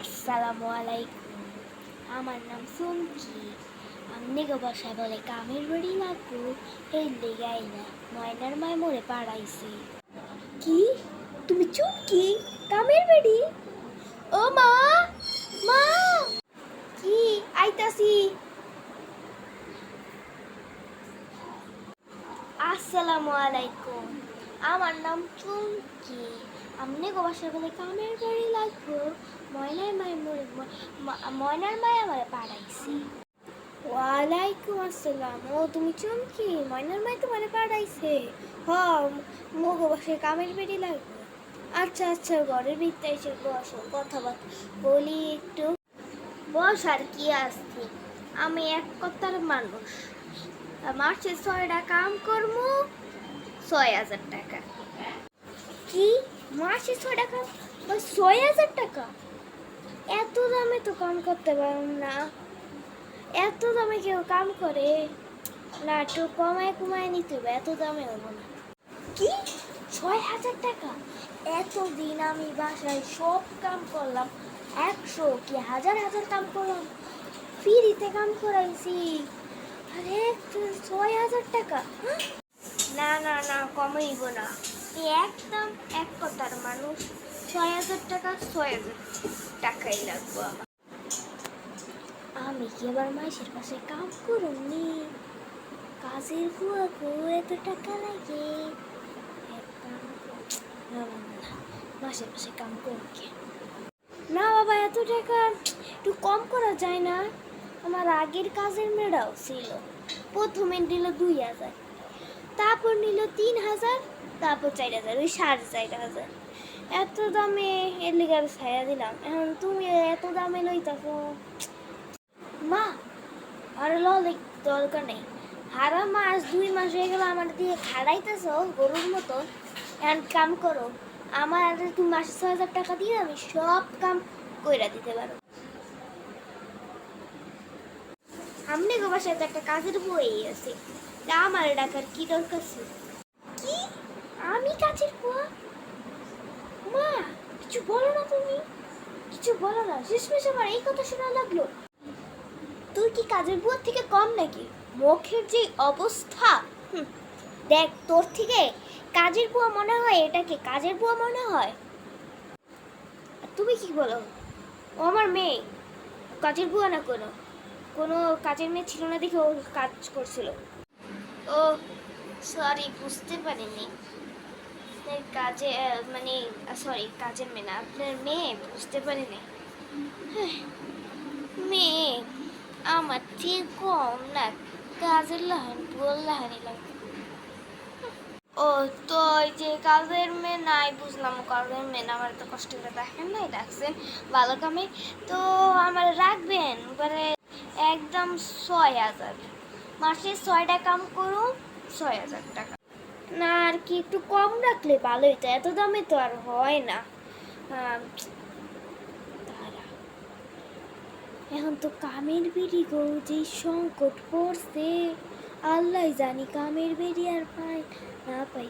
আসসালামু আলাইকুম। আমার নাম সুমকি। আমনে গো বাসায় বলে কামের বাড়ি লাগবো, এই লেগাই না ময়নার মায় মোরে পাড়াইছে। কি তুমি চুমকি? কামের বাড়ি? ও মা, মা! কি? আইতাছি। আসসালামু আলাইকুম। আমার নাম চুমকি। আমনে গো বাসায় বলে কামের বাড়ি লাগবো, ময়নার মায় আমার পাড়াইছি। ওয়ালাইকুম আসসালাম। ও তুমি চুমকি? ময়নার মায় তোমার পাড়াইছে? হ, মোগো বাসায় কামের বাড়ি লাগবে। আচ্ছা আচ্ছা, ঘরের ভিতরে এসে বসো, কথাবার্তা বলি একটু। বস আর কি আসছি, আমি এক কথার মানুষ। মাসে 6টা কাম করবো, 6,000 টাকা। কি? মাসে 6টা কাম, 6,000 টাকা? এত দামে তো কাম করতে পারুন না। এত দামে কেউ কাম করে না? একটু কমায় নিতে হবে, এত দামে হবো না। কি? 6,000 টাকা? এতদিন আমি বাসায় সব কাম করলাম, 100 কি হাজার হাজার কাম করলাম, ফ্রিতে কাম করাইছি, আরে 6,000 টাকা? না না না, কমাইব না। একদম এক কথার মানুষ। 6,000 টাকা, 6,000 টাকাই লাগবো আমার। আমি কি এবার মাসের পাশে কাম করুনি? কাজের বুয়াকে এত টাকা লাগে? মাসের পাশে কাম করবে না বাবা, এত টাকা একটু কম করা যায় না? আমার আগের কাজের মেয়েরাও ছিল, প্রথমে নিল 2,000, তারপর নিল 3,000, তারপর 4,000, ওই 4,500। এত দামে এর লিগে আমি ছায়া দিলাম। এখন তুমি এত দামে লইতাছো। মা, আর দরকার নেই। হারা মাস 2 মাস হয়ে গেল আমার দিয়ে খাড়াইতেছ গরুর মতো। এখন কাম করো, আমার তুমি মাসে 6,000 টাকা দিয়ে আমি সব কাম কইরা দিতে পারো। আমনে গো বাসায় তো একটা কাজের বই আছে, তা আমার ডাকার কি দরকার ছিল? কি? আমি কাজের বুয়া? মা, কিছু বলো না তুমি, কিছু বলো না। শেষমেশ আমার এই কথা শোনা লাগলো। তুই কি কাজের বুয়ার থেকে কম নাকি? মুখের যে অবস্থা, দেখ, তোর থেকে কাজের বুয়া মনে হয়, এটাকে কাজের বুয়া মনে হয়? আর তুমি কি বলো? ও আমার মেয়ে, কাজের বুয়া না, কোনো কাজের মেয়ে ছিল না দেখে ও কাজ করছিল। ও সরি, বুঝতে পারিনি। কাজে মানে সরি, কাজের মেয়ে না, আপনার মেয়ে, বুঝতে পারিনি। মেয়ে আমার ঠিক কম না, কাজের লাহান বুয়ার লাহানি লাগে। ও তো ওই যে কাজের মেয়ে নাই, বুঝলাম কাজের মেয়ে না, আমার তো কষ্ট করে দেখেন নাই, রাখছেন ভালো কামে, তো আমার রাখবেন এবারে একদম 6,000। মাসে 6টা কাম করুন, 6,000 টাকা। না, আর কি একটু কম রাখলে ভালো হতো, এত দামে তো আর হয় না। এখন তো কামের বেরি গো, যে সংকট পড়ছে, আল্লাহ জানি কামের বেরি আর পাই না পাই,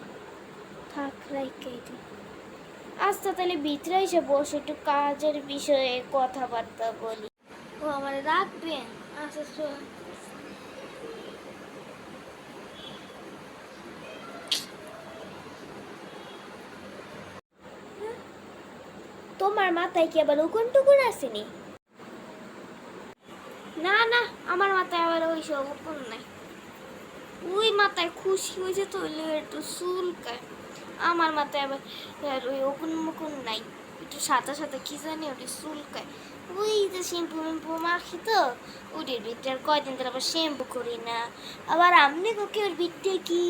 থাক রাইখাই দিই। আচ্ছা তাহলে ভিতরে এসে বসে একটু কাজের বিষয়ে কথাবার্তা বলি। ও আমার রাখবেন? আচ্ছা। তোমার মাথায় কি আবার উকুন টুকুন আসেনি? না না, আমার মাথায় আবার ওই সব উকুন নাই। ওই মাথায় খুশি হয়েছে তো একটু চুলকায়। আমার মাথায় আবার ওই উকুন মুকুন নাই, একটু সাদা সাদা কি জানি ওটা চুলকায়। ওই যে শ্যাম্পু ম্যাম্পু মাখি তো, ওটির ভিতরে আর কয়দিন ধরে আবার শ্যাম্পু করি না। আবার আমনি কোকে ওর ভিতরে কি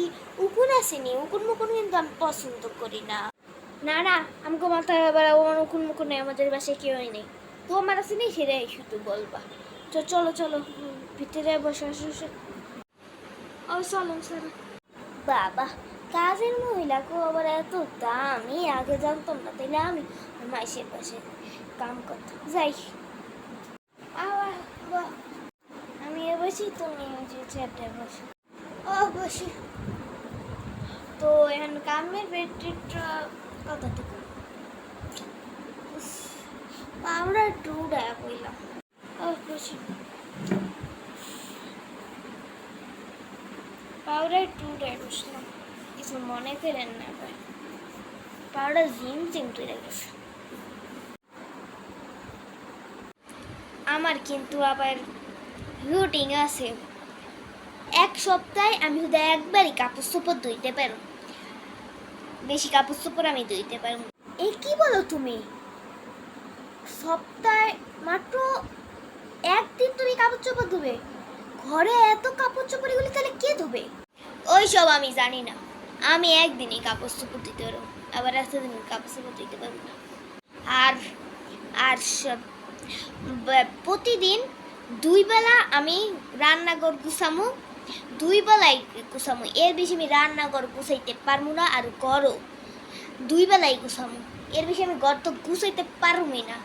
উকুন আসেনি? উকুন মুকুন কিন্তু আমি পছন্দ করি না। না না, আমাকে মাথায় আবার উকুন মুকুন নেই, আমাদের বাসায় কেউই নেই। তো আমার আছে নেই, সেটাই শুধু বলবা। তো চলো চলো, ভিতরে বসে আসো। ও চলো চলো। বাবা, কাজের মহিলাকে আবার এত দাম, আগে জানতাম না, তাইলে আমি মাসের পাশে কাম করতাম। যাই আবার, আমি বসি, তুমি চেয়ারটায় বসো। ও বসি। তো এখন কামের বেডটা কতটুকু? আমরা একটু উড়ায়া কইলাম। পাউডার একটু উড়ায় বসলাম, কিছু মনে করেন না ভাই। পাউডার জিম জিম তুলে গেছে। আমার কিন্তু আবার রুটিন আছে, এক সপ্তাহে আমি শুধু একবারই কাপড় চোপড় ধুইতে পারো, বেশি কাপড় চোপড় আমি ধুইতে পারবো। এই কি বলো তুমি, সপ্তাহে মাত্র একদিন তুমি কাপড় চোপড় ধুবে? ঘরে এত কাপড় চোপড় এগুলি তাহলে কে ধুবে? ওইসব আমি জানি না, আমি একদিনই কাপড় চোপড় দিতে পারবো, আবার এতদিন কাপড় চোপড় দিতে পারবো না। আর আর প্রতিদিন 2 বেলা আমি রান্নাঘর গুছামু, 2 বেলাই গুছামু, এর বেশি আমি রান্নাঘর গুছাইতে পারবো না। আর ঘরও 2 বেলাই গুছামু, এর বেশি আমি ঘর তো গুছাইতে পারবই না।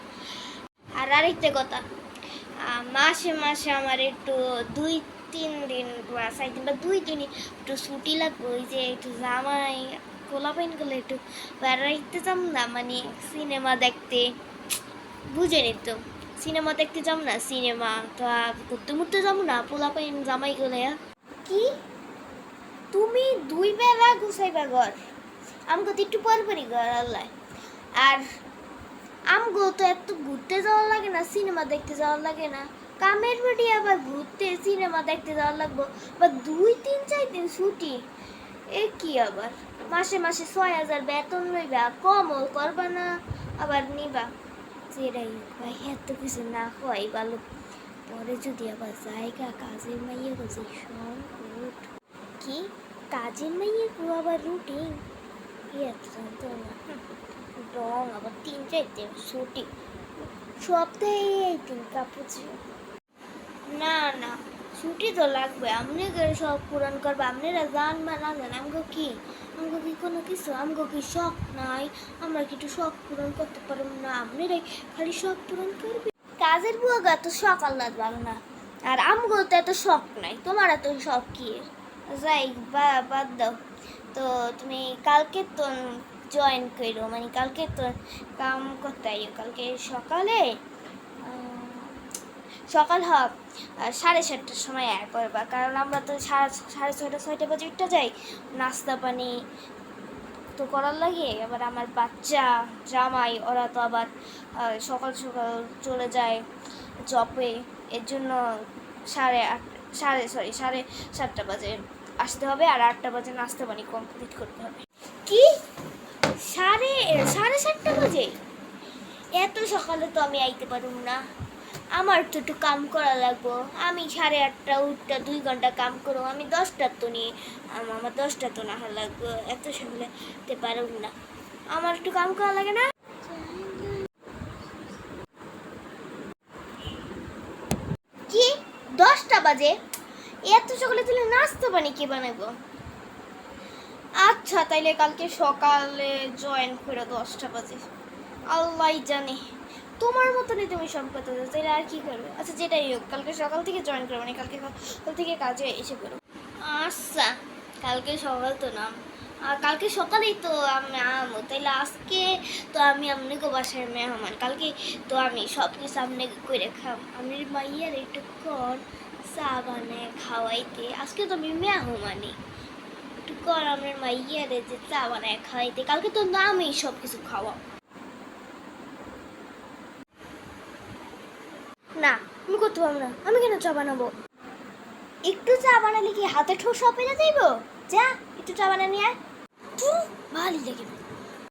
আর আরেকটা কথা, মাসে মাসে আমার একটু 2-3 দিন বা 4 দিন বা 2 দিনই একটু ছুটি লাগবে, ওই যে একটু জামাই পোলাপাইন করলে একটু বেড়াইতে যাম না, মানে সিনেমা দেখতে, বুঝে নিত, সিনেমা দেখতে যাম না, সিনেমা তো ঘুরতে মুরতে যাবো না পোলাপাইন জামাই গলে। কি তুমি 2 বেলা গুছাইবা ঘর? আমাকে তো একটু পরপরই ঘর আল্লাহ। আর আমগো তো এত ঘুরতে যাওয়া লাগে না, সিনেমা দেখতে যাওয়া লাগে না, কামের বাড়ি আবার ঘুরতে সিনেমা দেখতে যাওয়া লাগবো, বা 2-3-4 দিন ছুটি, এ কি আবার মাসে মাসে 6,000 বেতন লইবা, কমও করবা না আবার নিবা, যেটাই ভাই এত কিছু না হয় ভালো। পরে যদি আবার জায়গা কাজের মাইয়ে গেছে সংকট। কি কাজের মাইয়ে গো আবার রুটিন, এত জানতো না। রং আবার 3-4 দিন ছুটি, সপ্তাহে 1 দিন কাপড়। না না, ছুটি তো লাগবে, আপনি সব পূরণ করবো, আপনারা জানবা না জান আমগো কি কোনো কিছু, আমগো কি শখ নাই? আমরা কি একটু শখ পূরণ করতে পারবো না? আপনারাই খালি শখ পূরণ করবে। কাজের বুয়াগা তো সকাল না ভালো না, আর আমগো তো এত শখ নাই, তোমার এত শখ কি? যাই বাদ দাও তো, তুমি কালকে তো জয়েন করো, মানে কালকে তো কাম করতে আইও, কালকে সকালে সকাল 7:30টার সময় আয় পড়বা, কারণ আমরা তো 6:30-6:30 বাজে উঠতে যাই, নাস্তা পানি তো করার লাগে। আবার আমার বাচ্চা জামাই ওরা তো আবার সকাল সকাল চলে যায় জবে, এর জন্য 7:30 বাজে আসতে হবে, আর 8টা বাজে নাস্তা পানি কমপ্লিট করতে হবে। কি 7:30 বাজে? এত সকালে তো আমি আইতে পারব না, আমার তো একটু কাম করা লাগবো। আমি 8:30 উঠতে 2 ঘন্টা কাম করবো, আমি 10টা তো নিয়ে আমার 10টা তো না লাগবো, এত সকালে পারব না, আমার একটু কাম করা লাগে না। কি 10টা বাজে? এত সকালে তুলে নাস্তা পানি কি বানাবো? আচ্ছা তাইলে কালকে সকালে জয়েন করে 10টা বাজে, আল্লাহ জানে, তোমার মতনই তুমি সব কথা তাইলে আর কি করবে। আচ্ছা যেটাই হোক, কালকে সকাল থেকে জয়েন করবো, মানে কালকে সকাল থেকে কাজে এসে করো। আচ্ছা কালকে সকাল তো নাম, আর কালকে সকালেই তো আমি আমো, তাইলে আজকে তো আমি আপনাকে বাসায় মেহমান, কালকে তো আমি সব কিছু আপনাকে করে খাম, আমি মাইয়ার একটু কর চা বানায় খাওয়াইতে, আজকে তো আমি মেহমানি, একটু কর আমার মাইয়ারে যে চা বানায় খাওয়াইতে, কালকে তো নামই সব কিছু খাওয়া। না আমি করতে পারবো না, আমি কেন চা বানাবো? একটু চা বানালে কি হাতে ঠোসা পেরে যাইব? যা একটু চা বানা নিয়ে আয়, ভালোই লাগে।